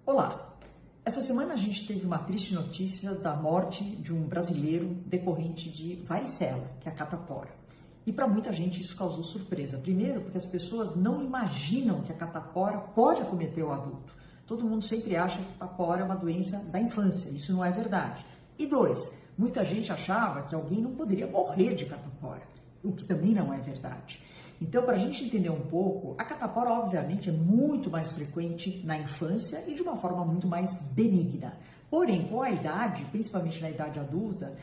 Olá! Essa semana a gente teve uma triste notícia da morte de um brasileiro decorrente de varicela, que é a catapora. E para muita gente isso causou surpresa. Primeiro, porque as pessoas não imaginam que a catapora pode acometer o adulto. Todo mundo sempre acha que a catapora é uma doença da infância. Isso não é verdade. E dois, muita gente achava que alguém não poderia morrer de catapora, o que também não é verdade. Então, para a gente entender um pouco, a catapora, obviamente, é muito mais frequente na infância e de uma forma muito mais benigna. Porém, com a idade, principalmente na idade adulta,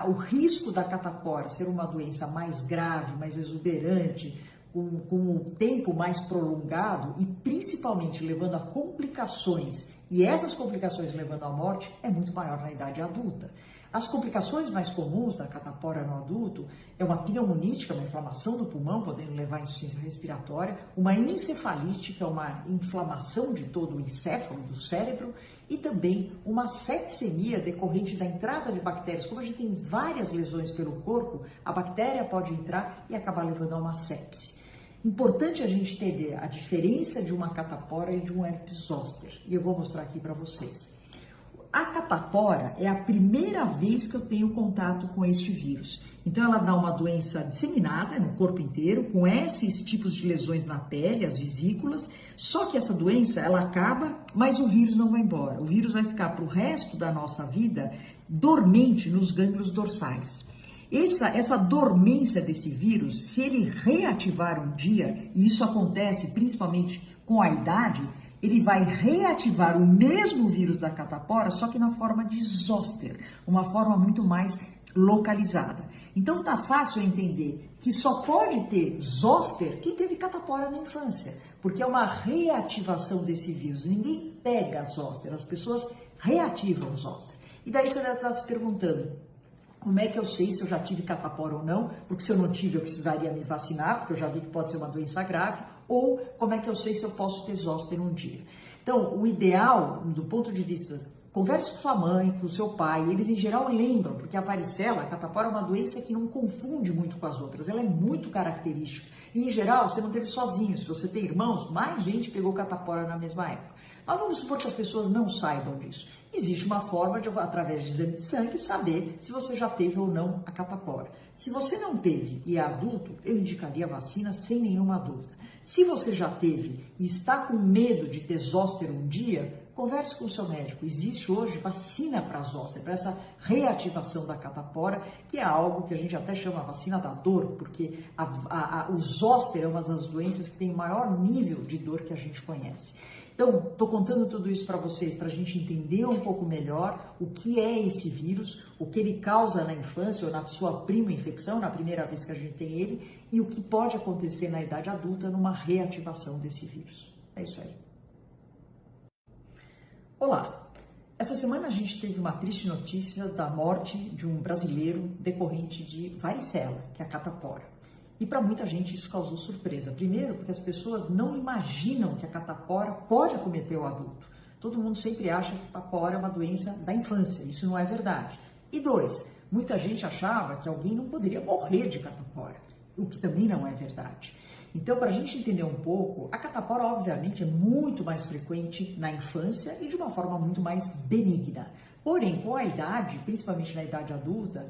o risco da catapora ser uma doença mais grave, mais exuberante, com um tempo mais prolongado e principalmente levando a complicações, e essas complicações levando à morte, é muito maior na idade adulta. As complicações mais comuns da catapora no adulto é uma pneumonite, que é uma inflamação do pulmão, podendo levar à insuficiência respiratória, uma encefalite, que é uma inflamação de todo o encéfalo, do cérebro, e também uma septicemia decorrente da entrada de bactérias. Como a gente tem várias lesões pelo corpo, a bactéria pode entrar e acabar levando a uma sepse. Importante a gente entender a diferença de uma catapora e de um herpes zoster, e eu vou mostrar aqui para vocês. A catapora é a primeira vez que eu tenho contato com este vírus. Então, ela dá uma doença disseminada no corpo inteiro, com esses tipos de lesões na pele, as vesículas. Só que essa doença, ela acaba, mas o vírus não vai embora. O vírus vai ficar para o resto da nossa vida dormente nos gânglios dorsais. Essa dormência desse vírus, se ele reativar um dia, e isso acontece principalmente com a idade, ele vai reativar o mesmo vírus da catapora, só que na forma de zoster, uma forma muito mais localizada. Então tá fácil entender que só pode ter zoster quem teve catapora na infância, porque é uma reativação desse vírus. Ninguém pega zoster, as pessoas reativam zoster. E daí você deve estar se perguntando, como é que eu sei se eu já tive catapora ou não? Porque se eu não tive, eu precisaria me vacinar, porque eu já vi que pode ser uma doença grave. Ou como é que eu sei se eu posso ter zoster um dia? Então, o ideal, do ponto de vista, converse com sua mãe, com seu pai, eles em geral lembram, porque a varicela, a catapora é uma doença que não confunde muito com as outras, ela é muito característica. E em geral, você não teve sozinho, se você tem irmãos, mais gente pegou catapora na mesma época. Mas vamos supor que as pessoas não saibam disso. Existe uma forma de, através de exame de sangue, saber se você já teve ou não a catapora. Se você não teve e é adulto, eu indicaria a vacina sem nenhuma dúvida. Se você já teve e está com medo de ter zoster um dia, converse com o seu médico. Existe hoje vacina para zoster, para essa reativação da catapora, que é algo que a gente até chama vacina da dor, porque o zoster é uma das doenças que tem o maior nível de dor que a gente conhece. Então, estou contando tudo isso para vocês, para a gente entender um pouco melhor o que é esse vírus, o que ele causa na infância ou na sua prima infecção, na primeira vez que a gente tem ele, e o que pode acontecer na idade adulta numa reativação desse vírus. É isso aí. Olá! Essa semana a gente teve uma triste notícia da morte de um brasileiro decorrente de varicela, que é a catapora. E para muita gente isso causou surpresa. Primeiro, porque as pessoas não imaginam que a catapora pode acometer o adulto. Todo mundo sempre acha que a catapora é uma doença da infância. Isso não é verdade. E dois, muita gente achava que alguém não poderia morrer de catapora, o que também não é verdade. Então, para a gente entender um pouco, a catapora, obviamente, é muito mais frequente na infância e de uma forma muito mais benigna. Porém, com a idade, principalmente na idade adulta,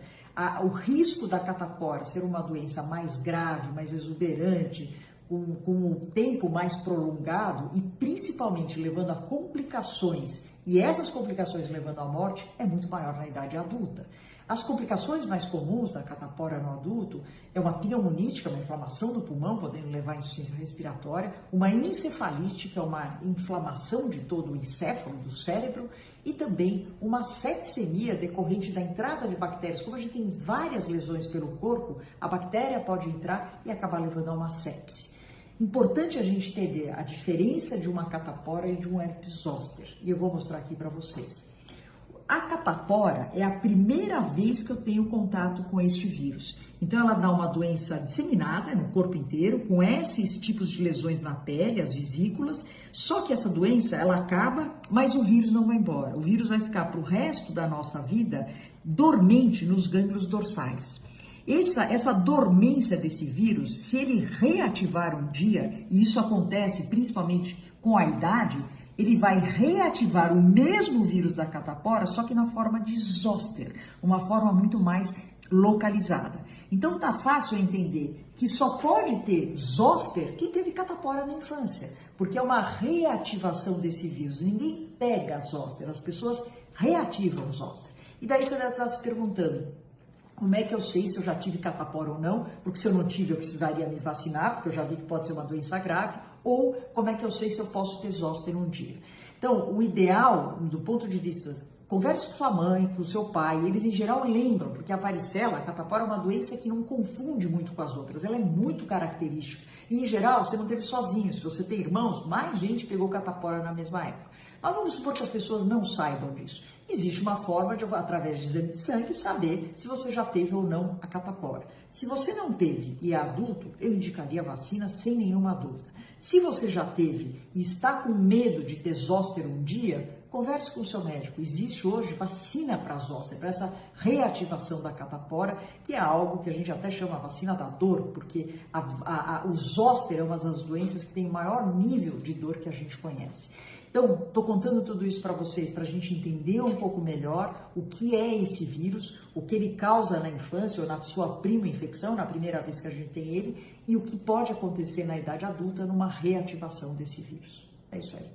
o risco da catapora ser uma doença mais grave, mais exuberante, com um tempo mais prolongado e principalmente levando a complicações, e essas complicações levando à morte, é muito maior na idade adulta. As complicações mais comuns da catapora no adulto é uma pneumonite, que é uma inflamação do pulmão, podendo levar à insuficiência respiratória, uma encefalite, que é uma inflamação de todo o encéfalo, do cérebro, e também uma septicemia decorrente da entrada de bactérias. Como a gente tem várias lesões pelo corpo, a bactéria pode entrar e acabar levando a uma sepse. Importante a gente entender a diferença de uma catapora e de um herpes zoster, e eu vou mostrar aqui para vocês. A catapora é a primeira vez que eu tenho contato com este vírus. Então, ela dá uma doença disseminada no corpo inteiro, com esses tipos de lesões na pele, as vesículas. Só que essa doença, ela acaba, mas o vírus não vai embora. O vírus vai ficar para o resto da nossa vida dormente nos gânglios dorsais. Essa dormência desse vírus, se ele reativar um dia, e isso acontece principalmente com a idade, ele vai reativar o mesmo vírus da catapora, só que na forma de zoster, uma forma muito mais localizada. Então tá fácil entender que só pode ter zoster quem teve catapora na infância, porque é uma reativação desse vírus. Ninguém pega zoster, as pessoas reativam zoster. E daí você deve estar se perguntando, como é que eu sei se eu já tive catapora ou não? Porque se eu não tive, eu precisaria me vacinar, porque eu já vi que pode ser uma doença grave. Ou como é que eu sei se eu posso ter zoster um dia? Então, o ideal, do ponto de vista, converse com sua mãe, com o seu pai, eles em geral lembram, porque a varicela, a catapora é uma doença que não confunde muito com as outras, ela é muito característica. E em geral, você não teve sozinho, se você tem irmãos, mais gente pegou catapora na mesma época. Mas vamos supor que as pessoas não saibam disso. Existe uma forma de, através de exame de sangue, saber se você já teve ou não a catapora. Se você não teve e é adulto, eu indicaria a vacina sem nenhuma dúvida. Se você já teve e está com medo de ter zoster um dia, converse com o seu médico. Existe hoje vacina para zoster, para essa reativação da catapora, que é algo que a gente até chama vacina da dor, porque o zoster é uma das doenças que tem o maior nível de dor que a gente conhece. Então, estou contando tudo isso para vocês, para a gente entender um pouco melhor o que é esse vírus, o que ele causa na infância ou na sua prima infecção, na primeira vez que a gente tem ele, e o que pode acontecer na idade adulta numa reativação desse vírus. É isso aí.